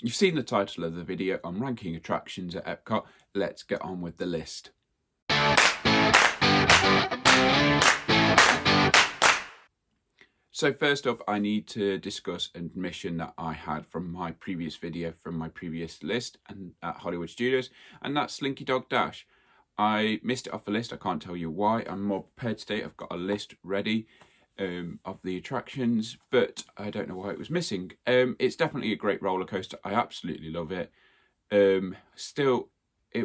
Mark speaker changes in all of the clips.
Speaker 1: You've seen the title of the video. I'm ranking attractions at EPCOT. Let's get on with the list. So first up, I need to discuss an admission that I had from my previous video, from my previous list and at Hollywood Studios, and that's Slinky Dog Dash. I missed it off the list. I can't tell you why. I'm more prepared today. I've got a list ready of the attractions, but I don't know why it was missing. It's definitely a great roller coaster. I absolutely love it.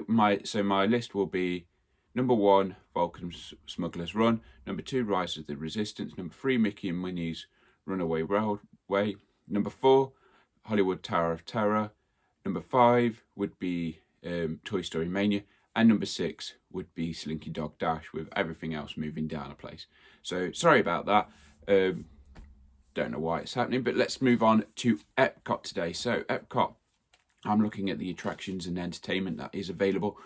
Speaker 1: My list will be number 1, Vulcan Smuggler's Run. Number 2, Rise of the Resistance. Number 3, Mickey and Minnie's Runaway Railway. Number 4, Hollywood Tower of Terror. Number 5 would be Toy Story Mania. And number 6 would be Slinky Dog Dash, with everything else moving down a place. So sorry about that. Don't know why it's happening, but let's move on to EPCOT today. So EPCOT, I'm looking at the attractions and entertainment that is available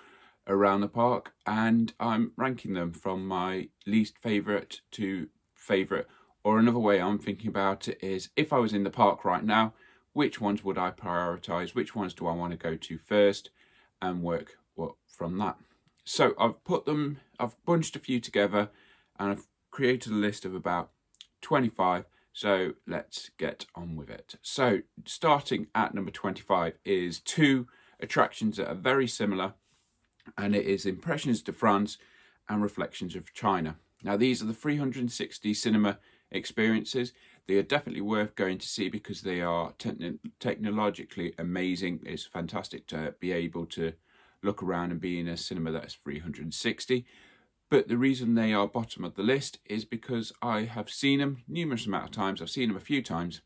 Speaker 1: around the park, and I'm ranking them from my least favourite to favourite. Or another way I'm thinking about it is, if I was in the park right now, which ones would I prioritise? Which ones do I want to go to first, and work from that. So I've bunched a few together, and I've created a list of about 25. So let's get on with it. So starting at number 25 is 2 attractions that are very similar, and it is Impressions de France and Reflections of China. Now, these are the 360 cinema experiences. They are definitely worth going to see because they are technologically amazing. It's fantastic to be able to look around and be in a cinema that is 360. But the reason they are bottom of the list is because I have seen them numerous amount of times. I've seen them a few times,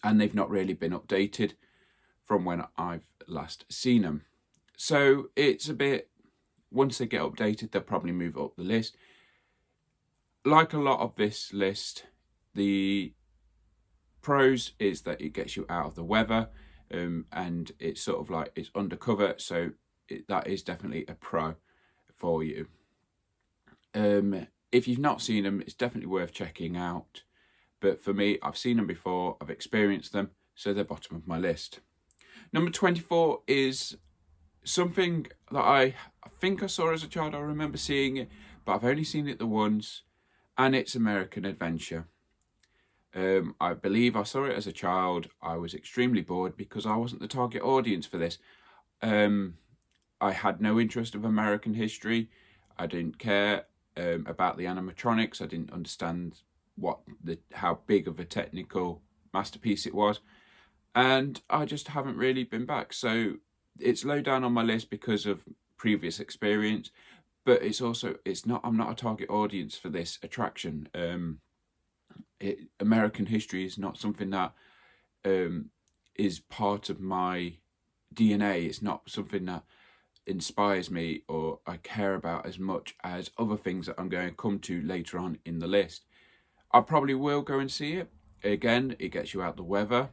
Speaker 1: and they've not really been updated from when I've last seen them. So it's a bit, once they get updated, they'll probably move up the list. Like a lot of this list, the pros is that it gets you out of the weather, and it's sort of like it's undercover, so that is definitely a pro for you. If you've not seen them, it's definitely worth checking out. But for me, I've seen them before, I've experienced them, so they're bottom of my list. Number 24 is something that I think I saw as a child. I remember seeing it, but I've only seen it the once, and it's American Adventure. I believe I saw it as a child. I was extremely bored because I wasn't the target audience for this. I had no interest of American history. I didn't care about the animatronics. I didn't understand how big of a technical masterpiece it was, and I just haven't really been back. So it's low down on my list because of previous experience, but I'm not a target audience for this attraction. American history is not something that is part of my DNA. It's not something that inspires me or I care about as much as other things that I'm going to come to later on in the list. I probably will go and see it. Again, it gets you out the weather,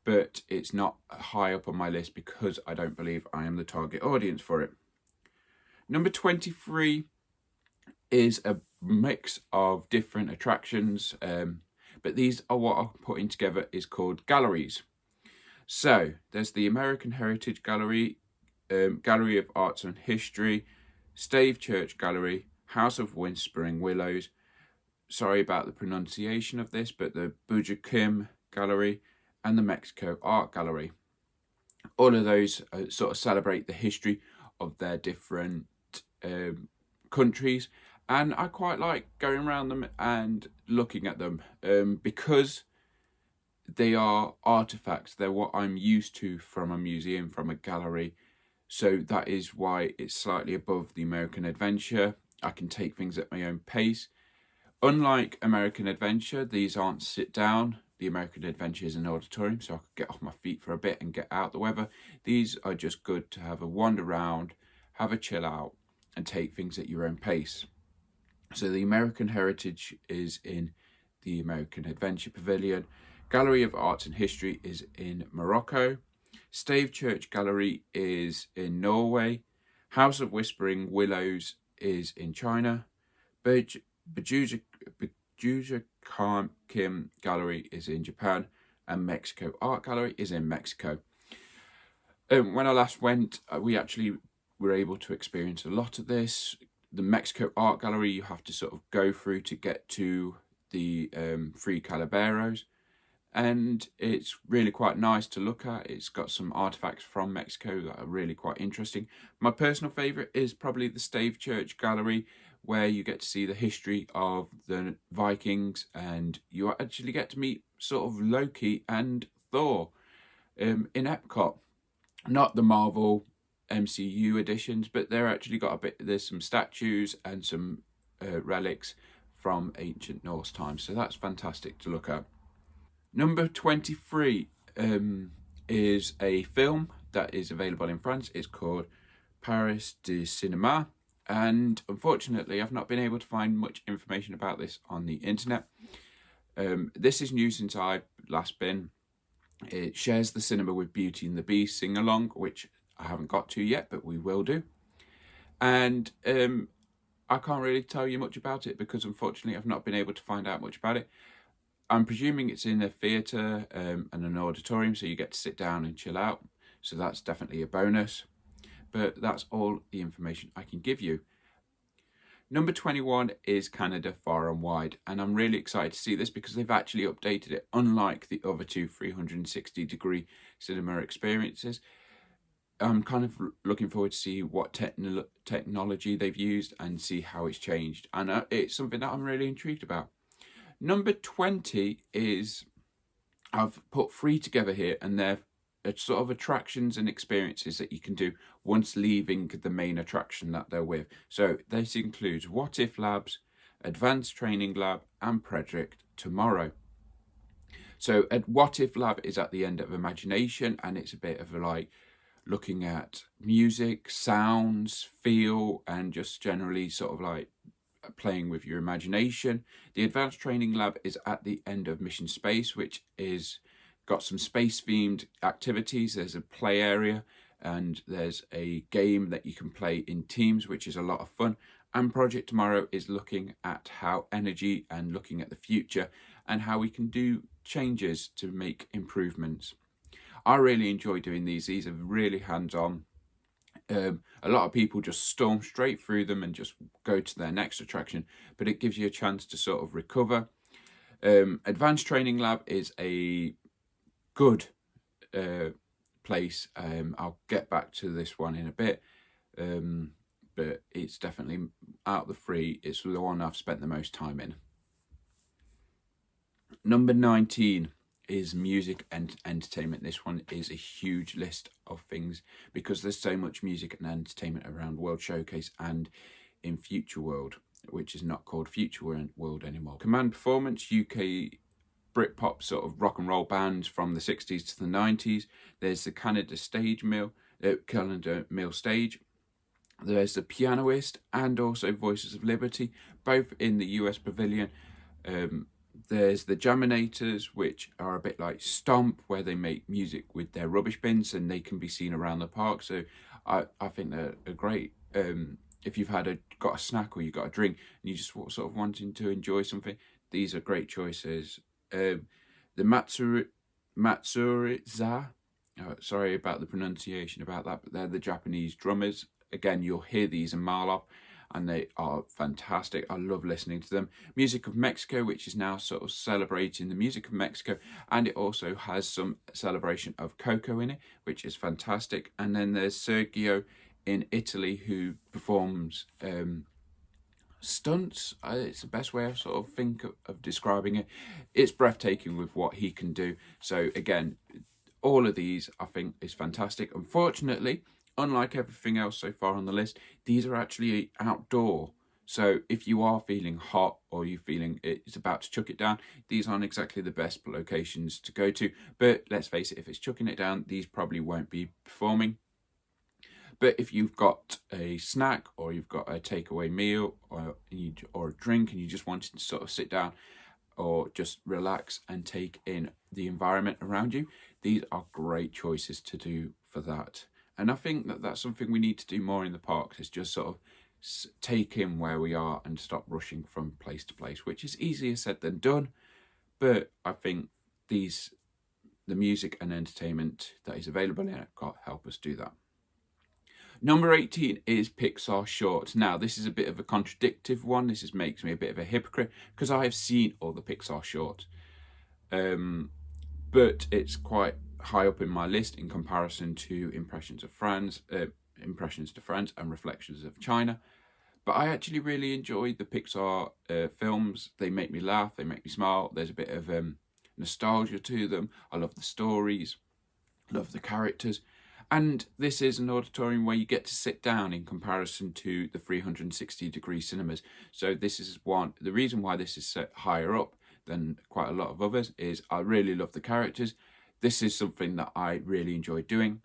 Speaker 1: but it's not high up on my list because I don't believe I am the target audience for it. Number 23 is a mix of different attractions, but these are what I'm putting together is called galleries. So there's the American Heritage Gallery, Gallery of Arts and History, Stave Church Gallery, House of Whispering Willows, sorry about the pronunciation of this, but the Bujakim Gallery and the Mexico Art Gallery. All of those sort of celebrate the history of their different countries, and I quite like going around them and looking at them because they are artifacts. They're what I'm used to from a museum, from a gallery. So that is why it's slightly above the American Adventure. I can take things at my own pace. Unlike American Adventure, these aren't sit down. The American Adventure is an auditorium, so I could get off my feet for a bit and get out the weather. These are just good to have a wander around, have a chill out, and take things at your own pace. So the American Heritage is in the American Adventure Pavilion. Gallery of Arts and History is in Morocco. Stave Church Gallery is in Norway. House of Whispering Willows is in China. Bujuja Kim Gallery is in Japan. and Mexico Art Gallery is in Mexico. When I last went, we actually were able to experience a lot of this. The Mexico Art Gallery, you have to sort of go through to get to the Three Calaveros, and it's really quite nice to look at. It's got some artifacts from Mexico that are really quite interesting. My personal favourite is probably the Stave Church Gallery, where you get to see the history of the Vikings, and you actually get to meet sort of Loki and Thor in EPCOT. Not the Marvel MCU editions, but they're actually got a bit. There's some statues and some relics from ancient Norse times, so that's fantastic to look at. Number 23 is a film that is available in France. It's called Paris de Cinema, and unfortunately I've not been able to find much information about this on the internet. This is new since I've last been. It shares the cinema with Beauty and the Beast sing-along, which I haven't got to yet, but we will do. And I can't really tell you much about it because unfortunately I've not been able to find out much about it. I'm presuming it's in a theatre and an auditorium, so you get to sit down and chill out. So that's definitely a bonus. But that's all the information I can give you. Number 21 is Canada Far and Wide, and I'm really excited to see this because they've actually updated it, unlike the other two 360-degree cinema experiences. I'm kind of looking forward to see what technology they've used and see how it's changed, and it's something that I'm really intrigued about. Number 20 is, I've put 3 together here, and they're sort of attractions and experiences that you can do once leaving the main attraction that they're with. So this includes What If Labs, Advanced Training Lab, and Project Tomorrow. So What If Lab is at the end of Imagination, and it's a bit of like looking at music, sounds, feel, and just generally sort of like playing with your imagination. The Advanced Training Lab is at the end of Mission Space, which is got some space themed activities. There's a play area and there's a game that you can play in teams, which is a lot of fun. And Project Tomorrow is looking at how energy and looking at the future and how we can do changes to make improvements. I really enjoy doing these. These are really hands-on. A lot of people just storm straight through them and just go to their next attraction, but it gives you a chance to sort of recover. Advanced Training Lab is a good place. I'll get back to this one in a bit, but it's definitely out of the 3, it's the one I've spent the most time in. Number 19 is music and entertainment. This one is a huge list of things because there's so much music and entertainment around World Showcase and in Future World, which is not called Future World anymore. Command Performance, UK Britpop sort of rock and roll bands from the 60s to the 90s. There's the Canada Mill Stage. There's the Pianoist and also Voices of Liberty, both in the US Pavilion. There's the Jaminators, which are a bit like Stomp, where they make music with their rubbish bins and they can be seen around the park. So I think they're a great, if you've got a snack or you've got a drink and you just sort of wanting to enjoy something, these are great choices. The Matsuriza, sorry about the pronunciation about that, but they're the Japanese drummers. Again, you'll hear these a mile off, and they are fantastic. I love listening to them. Music of Mexico, which is now sort of celebrating the music of Mexico, and it also has some celebration of Coco in it, which is fantastic. And then there's Sergio in Italy, who performs stunts. It's the best way I sort of think of describing it. It's breathtaking with what he can do. So again, all of these I think is fantastic. Unfortunately, unlike everything else so far on the list, these are actually outdoor. So if you are feeling hot or you're feeling it's about to chuck it down, these aren't exactly the best locations to go to. But let's face it, if it's chucking it down, these probably won't be performing. But if you've got a snack or you've got a takeaway meal or a drink and you just want to sort of sit down or just relax and take in the environment around you, these are great choices to do for that. And I think that that's something we need to do more in the parks, is just sort of take in where we are and stop rushing from place to place, which is easier said than done. But I think these the music and entertainment that is available in EPCOT help us do that. Number 18 is Pixar shorts. Now, this is a bit of a contradictive one. This makes me a bit of a hypocrite because I have seen all the Pixar shorts. But it's quite high up in my list in comparison to Impressions to France, and Reflections of China. But I actually really enjoy the Pixar films. They make me laugh, they make me smile. There's a bit of nostalgia to them. I love the stories, love the characters. And this is an auditorium where you get to sit down in comparison to the 360-degree cinemas. So this is the reason why this is set higher up than quite a lot of others is I really love the characters. This is something that I really enjoy doing.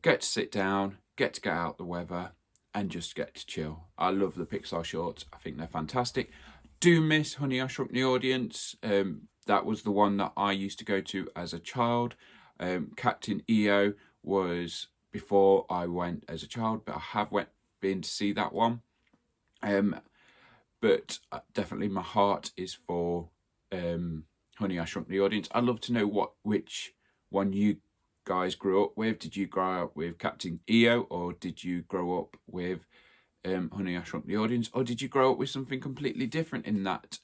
Speaker 1: Get to sit down, get out the weather, and just get to chill. I love the Pixar shorts. I think they're fantastic. Do miss Honey, I Shrunk the Audience. That was the one that I used to go to as a child. Captain EO was before I went as a child, but I have been to see that one. But definitely my heart is for Honey, I Shrunk the Audience. I'd love to know which one you guys grew up with. Did you grow up with Captain EO, or did you grow up with Honey, I Shrunk the Audience, or did you grow up with something completely different in that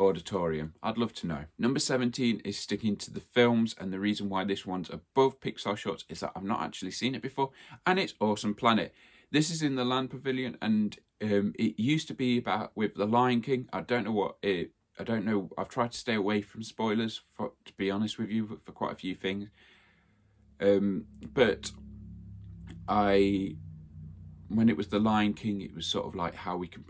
Speaker 1: auditorium? I'd love to know. Number 17 is sticking to the films, and the reason why this one's above Pixar shorts is that I've not actually seen it before, and it's Awesome Planet. This is in the Land Pavilion, and it used to be with the Lion King. I don't know. I've tried to stay away from spoilers, to be honest with you, for quite a few things. But when it was the Lion King, it was sort of like how we can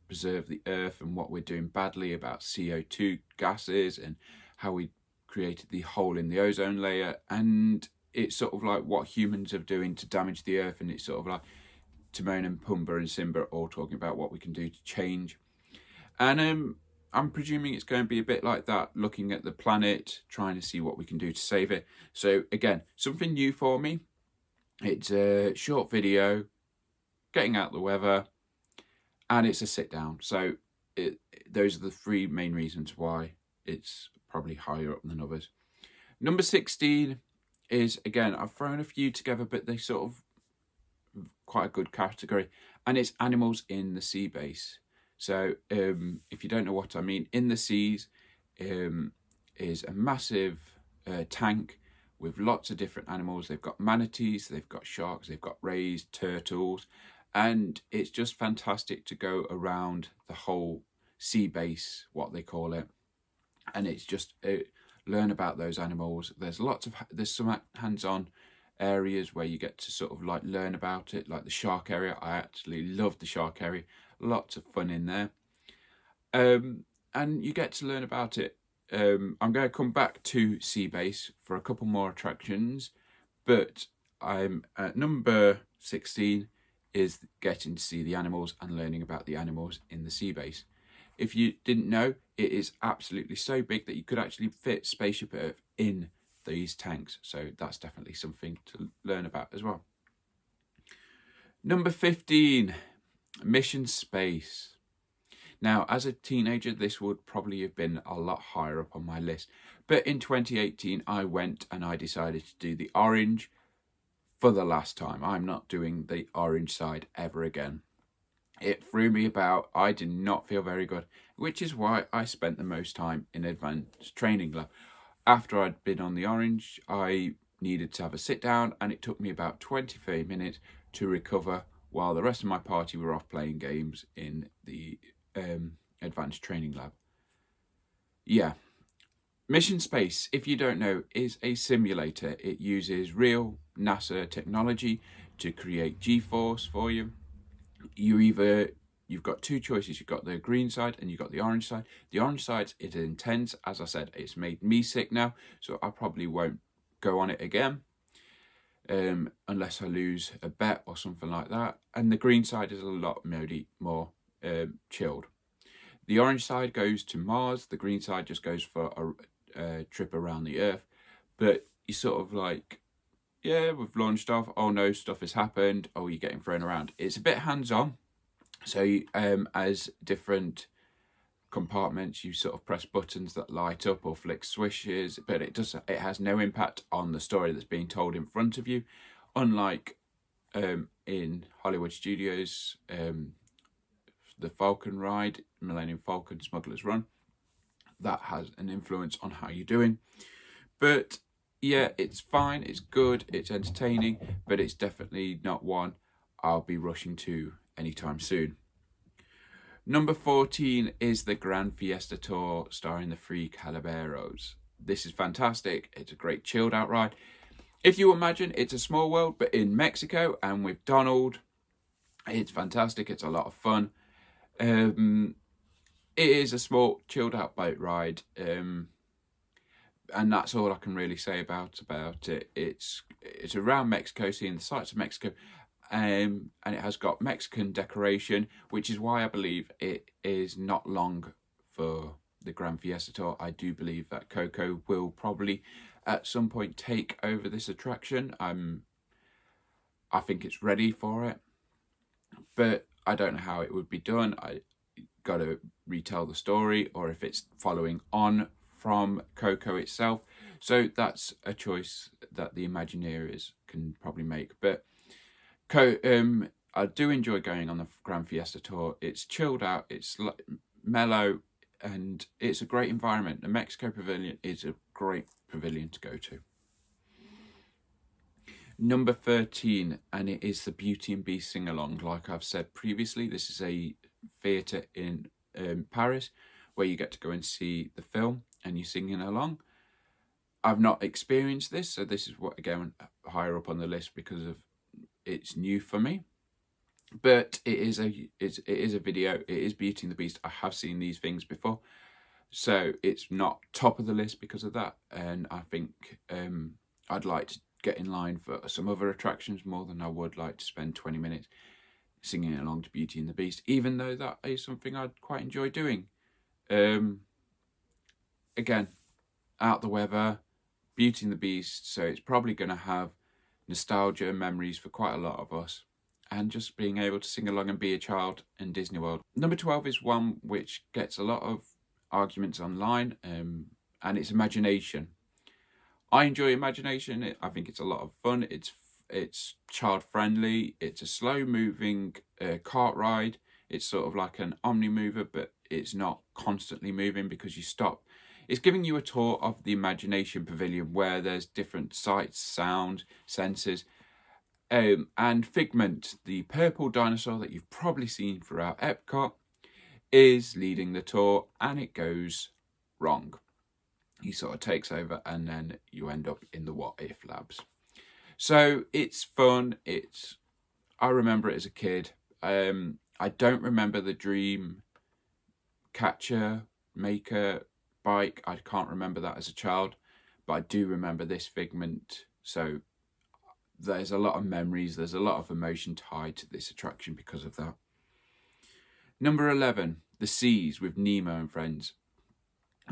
Speaker 1: preserve the earth and what we're doing badly about CO2 gases and how we created the hole in the ozone layer. And it's sort of like what humans are doing to damage the earth. And it's sort of like Timon and Pumbaa and Simba all talking about what we can do to change. And I'm presuming it's going to be a bit like that, looking at the planet, trying to see what we can do to save it. So again, something new for me. It's a short video, getting out the weather, and it's a sit down. So those are the three main reasons why it's probably higher up than others. Number 16 is, again, I've thrown a few together, but they sort of quite a good category, and it's Animals in the Sea Base. So if you don't know what I mean, in the seas is a massive tank with lots of different animals. They've got manatees, they've got sharks, they've got rays, turtles, and it's just fantastic to go around the whole sea base, what they call it, and it's just learn about those animals. There's some hands-on areas where you get to sort of like learn about it, like the shark area. I actually love the shark area. Lots of fun in there, and you get to learn about it. I'm going to come back to Sea Base for a couple more attractions, but I'm at number 16 is getting to see the animals and learning about the animals in the Sea Base. If you didn't know, it is absolutely so big that you could actually fit Spaceship Earth in these tanks, so that's definitely something to learn about as well. Number 15, Mission Space. Now, as a teenager, this would probably have been a lot higher up on my list, but in 2018 I went and I decided to do the orange for the last time. I'm not doing the orange side ever again. It threw me about. I did not feel very good, which is why I spent the most time in advanced training lab. After I'd been on the orange, I needed to have a sit down, and it took me about 25 minutes to recover while the rest of my party were off playing games in the advanced training lab. Yeah. Mission Space, if you don't know, is a simulator. It uses real NASA technology to create G-force for you. You've got two choices. You've got the green side and you've got the orange side. The orange side is intense. As I said, it's made me sick now, so I probably won't go on it again unless I lose a bet or something like that. And the green side is a lot more chilled. The orange side goes to Mars. The green side just goes for a trip around the Earth. But you sort of like, yeah, we've launched off. Oh no, stuff has happened. Oh, you're getting thrown around. It's a bit hands-on. So as different compartments. You sort of press buttons that light up or flick switches, but it has no impact on the story that's being told in front of you, unlike in Hollywood Studios, the Falcon ride, Millennium Falcon Smuggler's Run, that has an influence on how you're doing. But yeah, it's fine, it's good, it's entertaining, but it's definitely not one I'll be rushing to anytime soon. Number 14 is the Grand Fiesta Tour starring the Three Calaberos. This is fantastic. It's a great chilled out ride. If you imagine it's a small world, but in Mexico and with Donald, it's fantastic. It's a lot of fun. It is a small chilled out boat ride. And that's all I can really say about it. It's around Mexico, seeing the sights of Mexico. And it has got Mexican decoration, which is why I believe it is not long for the Grand Fiesta Tour. I do believe that Coco will probably at some point take over this attraction. I think it's ready for it, but I don't know how it would be done. I got to retell the story, or if it's following on from Coco itself. So that's a choice that the Imagineers can probably make. But I do enjoy going on the Grand Fiesta Tour. It's chilled out, it's mellow, and it's a great environment. The Mexico Pavilion is a great pavilion to go to. Number 13, and it is the Beauty and Beast sing-along. Like I've said previously, this is a theatre in Paris where you get to go and see the film and you're singing along. I've not experienced this, so this is what, again, higher up on the list because of it's new for me. But it is a video. It is Beauty and the Beast. I have seen these things before, so it's not top of the list because of that. And I think I'd like to get in line for some other attractions more than I would like to spend 20 minutes singing along to Beauty and the Beast, even though that is something I'd quite enjoy doing. Again, out the weather, Beauty and the Beast, so it's probably going to have nostalgia and memories for quite a lot of us, and just being able to sing along and be a child in Disney World. Number 12 is one which gets a lot of arguments online, and it's Imagination. I enjoy Imagination. I think it's a lot of fun. It's child friendly. It's a slow moving cart ride. It's sort of like an omni mover, but it's not constantly moving because you stop. It's giving you a tour of the Imagination Pavilion where there's different sights, sound, senses. And Figment, the purple dinosaur that you've probably seen throughout EPCOT, is leading the tour, and it goes wrong. He sort of takes over and then you end up in the What If labs. So it's fun. I remember it as a kid. I don't remember the Dream Catcher Maker bike. I can't remember that as a child, but I do remember this Figment. So there's a lot of memories. There's a lot of emotion tied to this attraction because of that. Number 11, The Seas with Nemo and Friends.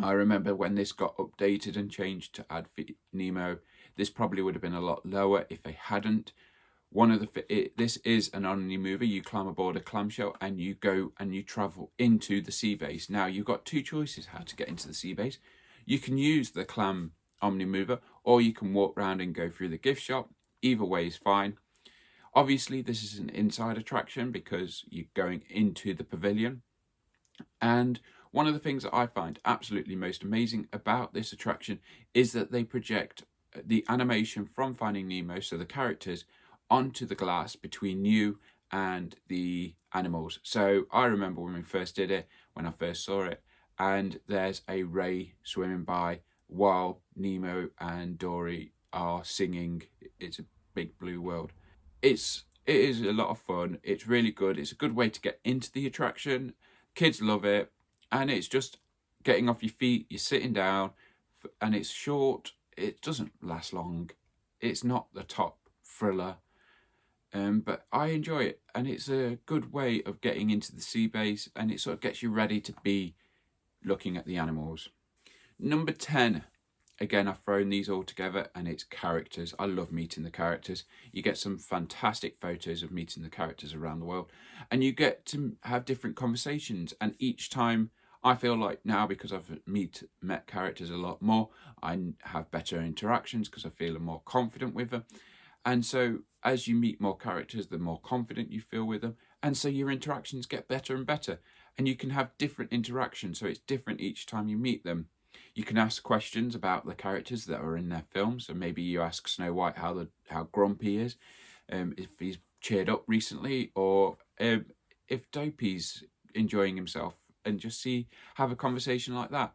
Speaker 1: I remember when this got updated and changed to add Nemo, this probably would have been a lot lower if they hadn't. This is an omni mover. You climb aboard a clamshell and you go and you travel into the sea base. Now you've got two choices how to get into the sea base. You can use the clam omni mover, or you can walk around and go through the gift shop. Either way is fine. Obviously this is an inside attraction because you're going into the pavilion. And one of the things that I find absolutely most amazing about this attraction is that they project the animation from Finding Nemo, so the characters, onto the glass between you and the animals. So I remember when we first did it, when I first saw it, and there's a ray swimming by while Nemo and Dory are singing It's a Big Blue World. It is a lot of fun. It's really good. It's a good way to get into the attraction. Kids love it. And it's just getting off your feet, you're sitting down, and it's short. It doesn't last long. It's not the top thriller. But I enjoy it, and it's a good way of getting into the sea base, and it sort of gets you ready to be looking at the animals. Number 10, again, I've thrown these all together, and it's characters. I love meeting the characters. You get some fantastic photos of meeting the characters around the world, and you get to have different conversations, and each time I feel like now, because I've met characters a lot more, I have better interactions because I feel more confident with them. And so as you meet more characters, the more confident you feel with them. And so your interactions get better and better. And you can have different interactions, so it's different each time you meet them. You can ask questions about the characters that are in their films. So maybe you ask Snow White how grumpy he is, if he's cheered up recently, or if Dopey's enjoying himself, and just have a conversation like that.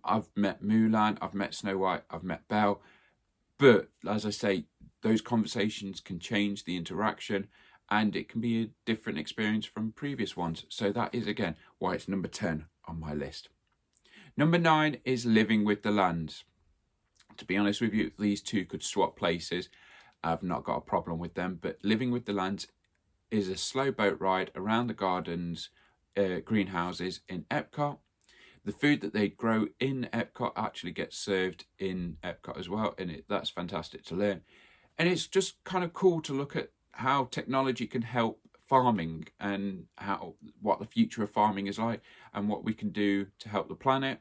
Speaker 1: I've met Mulan, I've met Snow White, I've met Belle, but as I say, those conversations can change the interaction, and it can be a different experience from previous ones. So that is, again, why it's number 10 on my list. Number 9 is Living with the Lands. To be honest with you, these two could swap places. I've not got a problem with them, but Living with the Lands is a slow boat ride around the gardens, greenhouses in EPCOT. The food that they grow in EPCOT actually gets served in EPCOT as well, and that's fantastic to learn. And it's just kind of cool to look at how technology can help farming, and what the future of farming is like, and what we can do to help the planet.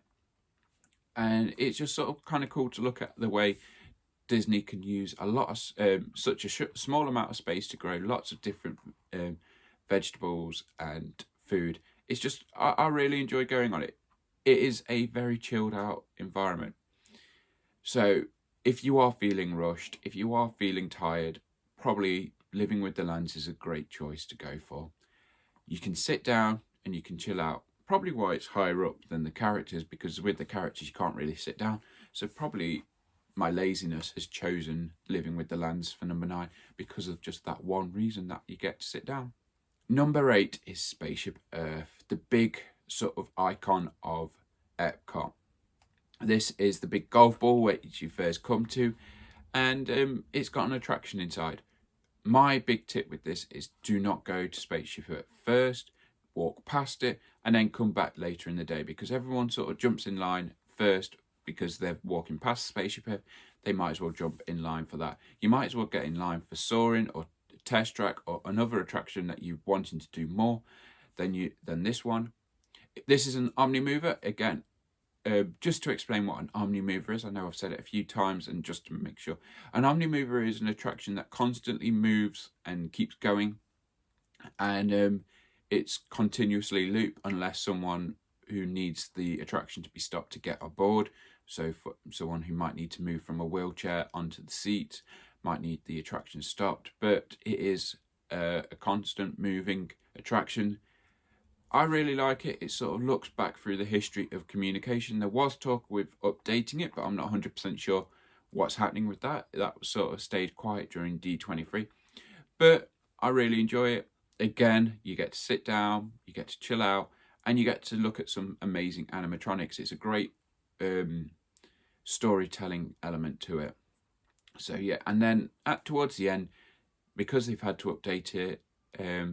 Speaker 1: And it's just sort of kind of cool to look at the way Disney can use a lot of such a small amount of space to grow lots of different vegetables and food. It's just, I really enjoy going on it. It is a very chilled out environment. So if you are feeling rushed, if you are feeling tired, probably Living with the Lands is a great choice to go for. You can sit down and you can chill out. Probably why it's higher up than the characters, because with the characters you can't really sit down. So probably my laziness has chosen Living with the Lands for number 9 because of just that one reason, that you get to sit down. Number 8 is Spaceship Earth, the big sort of icon of EPCOT. This is the big golf ball which you first come to, and it's got an attraction inside. My big tip with this is do not go to Spaceship Earth first, walk past it, and then come back later in the day, because everyone sort of jumps in line first because they're walking past Spaceship Earth. They might as well jump in line for that. You might as well get in line for Soaring or Test Track or another attraction that you're wanting to do more than this one. This is an Omnimover. Again, just to explain what an Omnimover is, I know I've said it a few times, and just to make sure, an Omnimover is an attraction that constantly moves and keeps going, and it's continuously loop unless someone who needs the attraction to be stopped to get aboard. So for someone who might need to move from a wheelchair onto the seat, might need the attraction stopped, but it is a constant moving attraction. I really like it. It sort of looks back through the history of communication. There was talk with updating it, but I'm not 100% sure what's happening with that. That sort of stayed quiet during D23. But I really enjoy it. Again, you get to sit down, you get to chill out, and you get to look at some amazing animatronics. It's a great storytelling element to it. So yeah, and then towards the end, because they've had to update it,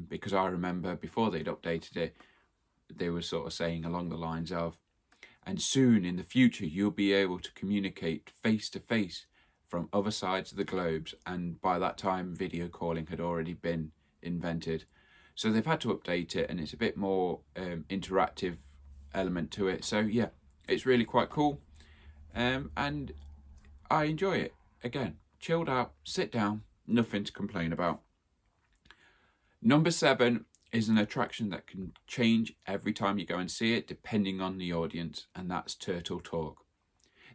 Speaker 1: because I remember before they'd updated it, they were sort of saying along the lines of, and soon in the future you'll be able to communicate face to face from other sides of the globes. And by that time video calling had already been invented, so they've had to update it, and it's a bit more interactive element to it. So yeah, it's really quite cool, and I enjoy it. Again, chilled out, sit down, nothing to complain about. Number 7 is an attraction that can change every time you go and see it, depending on the audience, and that's Turtle Talk.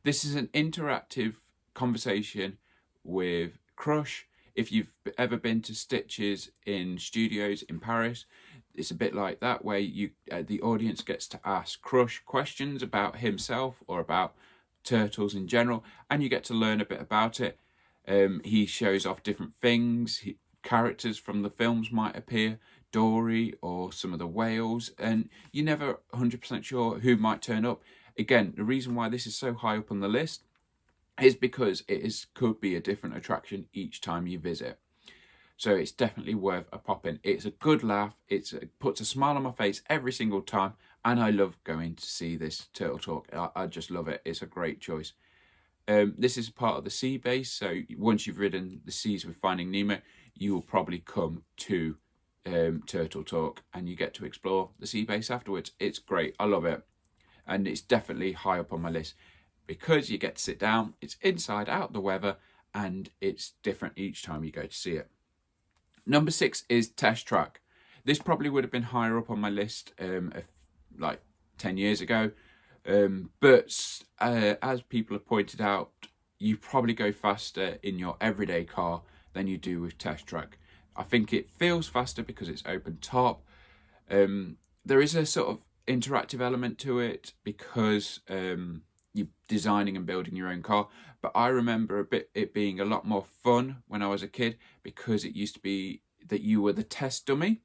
Speaker 1: This is an interactive conversation with Crush. If you've ever been to Stitches in studios in Paris, it's a bit like that, where the audience gets to ask Crush questions about himself or about turtles in general, and you get to learn a bit about it. He shows off different things. Characters from the films might appear, Dory or some of the whales, and you're never 100% sure who might turn up. Again, the reason why this is so high up on the list is because could be a different attraction each time you visit. So it's definitely worth a pop in. It's a good laugh. It puts a smile on my face every single time, and I love going to see this Turtle Talk. I just love it. It's a great choice. This is part of the sea base, so once you've ridden the seas with Finding Nemo, you will probably come to turtle talk, and you get to explore the sea base afterwards. It's great. I love it. And it's definitely high up on my list because you get to sit down. It's inside, out the weather, and it's different each time you go to see it. Number 6 is Test Track. This probably would have been higher up on my list like 10 years ago. But as people have pointed out, you probably go faster in your everyday car than you do with Test Track. I think it feels faster because it's open top. There is a sort of interactive element to it because you're designing and building your own car. But I remember it being a lot more fun when I was a kid, because it used to be that you were the test dummy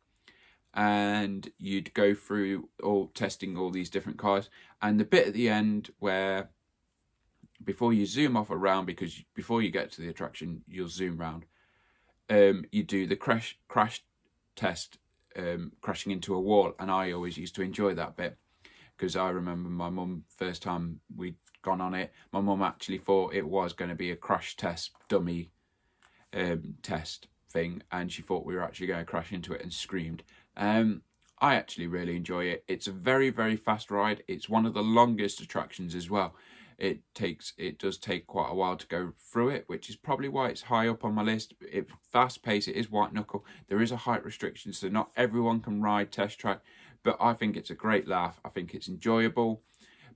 Speaker 1: and you'd go through testing all these different cars. And the bit at the end where, before you zoom off around, because before you get to the attraction, you'll zoom round, you do the crash test, crashing into a wall. And I always used to enjoy that bit, because I remember my mum, first time we'd gone on it, my mum actually thought it was going to be a crash test dummy test thing, and she thought we were actually going to crash into it and screamed. I actually really enjoy it. It's a very, very fast ride. It's one of the longest attractions as well. It does take quite a while to go through it, which is probably why it's high up on my list. It's fast paced. It is white knuckle. There is a height restriction, so not everyone can ride Test Track, but I think it's a great laugh. I think it's enjoyable,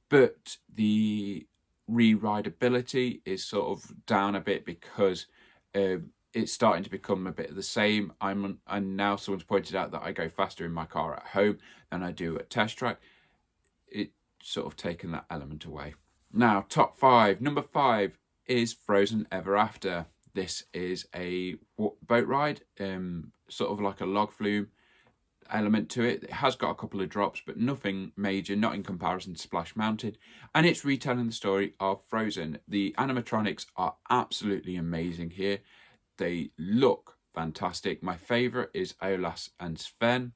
Speaker 1: but the re-rideability is sort of down a bit because it's starting to become a bit of the same. And now someone's pointed out that I go faster in my car at home than I do at Test Track. It's sort of taken that element away. Now, top 5. Number 5 is Frozen Ever After. This is a boat ride, sort of like a log flume element to it. It has got a couple of drops, but nothing major, not in comparison to Splash Mountain. And it's retelling the story of Frozen. The animatronics are absolutely amazing here. They look fantastic. My favourite is Olaf and Sven.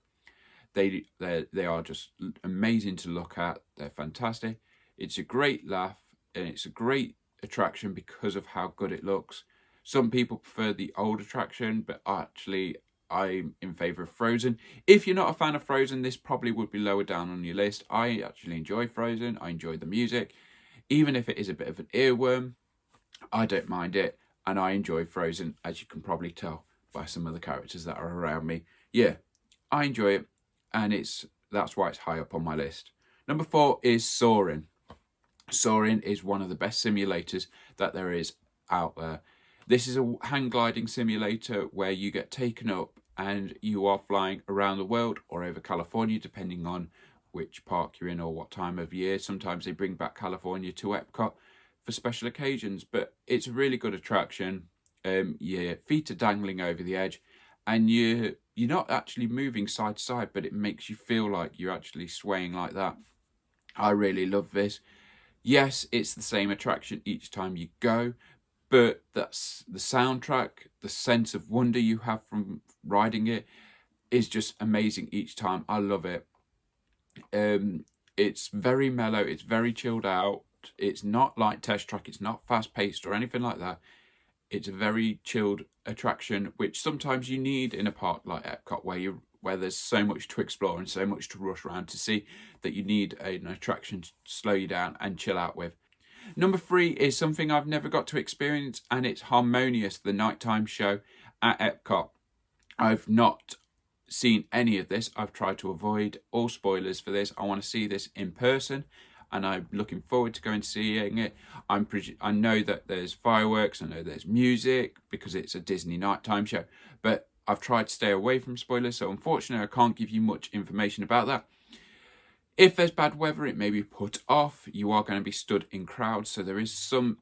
Speaker 1: They are just amazing to look at. They're fantastic. It's a great laugh, and it's a great attraction because of how good it looks. Some people prefer the old attraction, but actually I'm in favour of Frozen. If you're not a fan of Frozen, this probably would be lower down on your list. I actually enjoy Frozen. I enjoy the music. Even if it is a bit of an earworm, I don't mind it. And I enjoy Frozen, as you can probably tell by some of the characters that are around me. Yeah, I enjoy it, and that's why it's high up on my list. Number 4 is Soaring. Soaring is one of the best simulators that there is out there. This is a hang gliding simulator where you get taken up and you are flying around the world or over California, depending on which park you're in or what time of year. Sometimes they bring back California to EPCOT for special occasions, but it's a really good attraction. Your feet are dangling over the edge, and you're not actually moving side to side, but it makes you feel like you're actually swaying like that. I really love this. Yes, it's the same attraction each time you go, but that's the soundtrack, the sense of wonder you have from riding it is just amazing each time. I love it. It's very mellow. It's very chilled out. It's not like Test Track. It's not fast paced or anything like that. It's a very chilled attraction, which sometimes you need in a park like EPCOT, where there's so much to explore and so much to rush around to see, that you need an attraction to slow you down and chill out with. Number 3 is something I've never got to experience, and it's Harmonious, the nighttime show at EPCOT. I've not seen any of this. I've tried to avoid all spoilers for this. I want to see this in person, and I'm looking forward to going to seeing it. I know that there's fireworks, I know there's music because it's a Disney nighttime show, but I've tried to stay away from spoilers, so unfortunately I can't give you much information about that. If there's bad weather, it may be put off. You are going to be stood in crowds, so there is some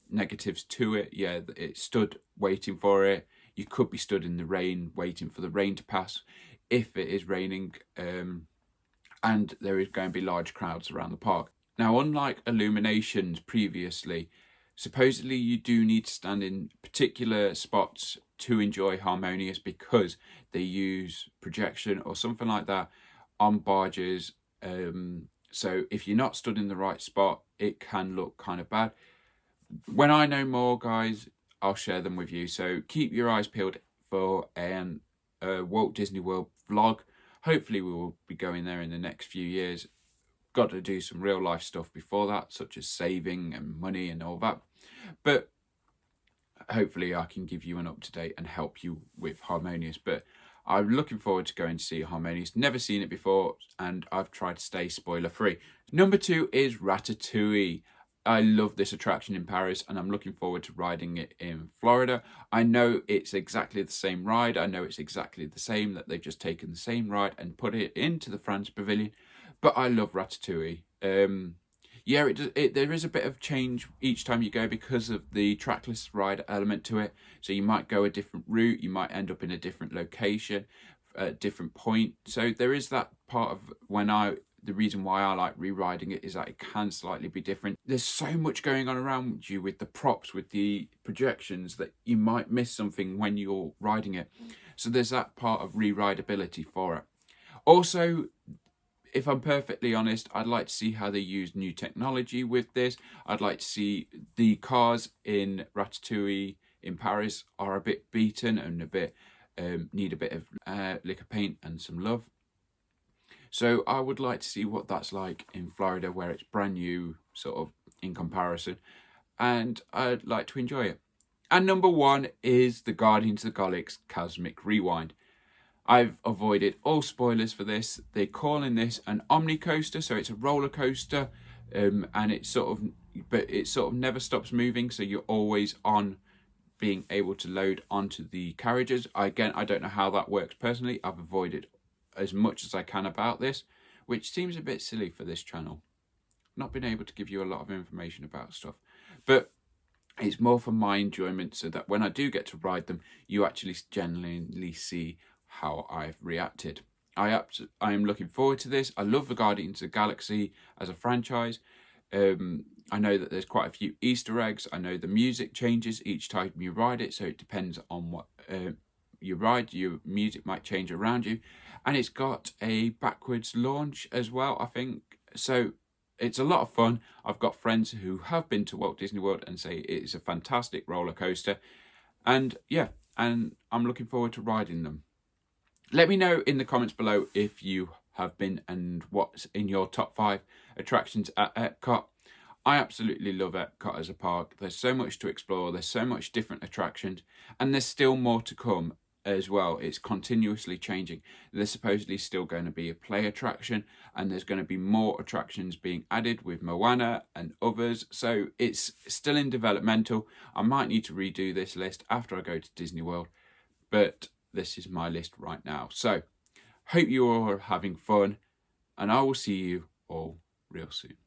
Speaker 1: negatives to it. Yeah, it's stood waiting for it. You could be stood in the rain, waiting for the rain to pass if it is raining, and there is going to be large crowds around the park. Now, unlike Illuminations previously, supposedly you do need to stand in particular spots to enjoy Harmonious because they use projection or something like that on barges. So if you're not stood in the right spot, it can look kind of bad. When I know more, guys, I'll share them with you. So keep your eyes peeled for Walt Disney World vlog. Hopefully we will be going there in the next few years. Got to do some real life stuff before that, such as saving and money and all that. But hopefully I can give you an up-to-date and help you with Harmonious. But I'm looking forward to going to see Harmonious. Never seen it before, and I've tried to stay spoiler-free. Number 2 is Ratatouille. I love this attraction in Paris, and I'm looking forward to riding it in Florida. I know it's exactly the same ride. I know it's exactly the same, that they've just taken the same ride and put it into the France Pavilion. But I love Ratatouille. Yeah, there is a bit of change each time you go because of the trackless ride element to it. So you might go a different route, you might end up in a different location, a different point. So there is that part of the reason why I like re-riding it is that it can slightly be different. There's so much going on around you with the props, with the projections, that you might miss something when you're riding it. So there's that part of re-rideability for it. Also, if I'm perfectly honest, I'd like to see how they use new technology with this. I'd like to see the cars in Ratatouille in Paris are a bit beaten and a bit need a bit of liquor paint and some love. So I would like to see what that's like in Florida, where it's brand new, sort of in comparison, and I'd like to enjoy it. And number 1 is the Guardians of the Galaxy Cosmic Rewind. I've avoided all spoilers for this. They're calling this an omni-coaster, so it's a roller coaster, and it sort of never stops moving, so you're always on, being able to load onto the carriages. Again, I don't know how that works personally. I've avoided as much as I can about this, which seems a bit silly for this channel. Not been able to give you a lot of information about stuff, but it's more for my enjoyment, so that when I do get to ride them, you actually genuinely see how I've reacted. I am looking forward to this. I love the Guardians of the Galaxy as a franchise. I know that there's quite a few Easter eggs. I know the music changes each time you ride it, so it depends on what you ride. Your music might change around you, and it's got a backwards launch as well, I think. So it's a lot of fun. I've got friends who have been to Walt Disney World and say it's a fantastic roller coaster, and yeah, and I'm looking forward to riding them. Let me know in the comments below if you have been and what's in your top 5 attractions at EPCOT. I absolutely love EPCOT as a park. There's so much to explore. There's so much different attractions, and there's still more to come as well. It's continuously changing. There's supposedly still going to be a play attraction, and there's going to be more attractions being added with Moana and others. So it's still in developmental. I might need to redo this list after I go to Disney World, but this is my list right now. So hope you all are having fun, and I will see you all real soon.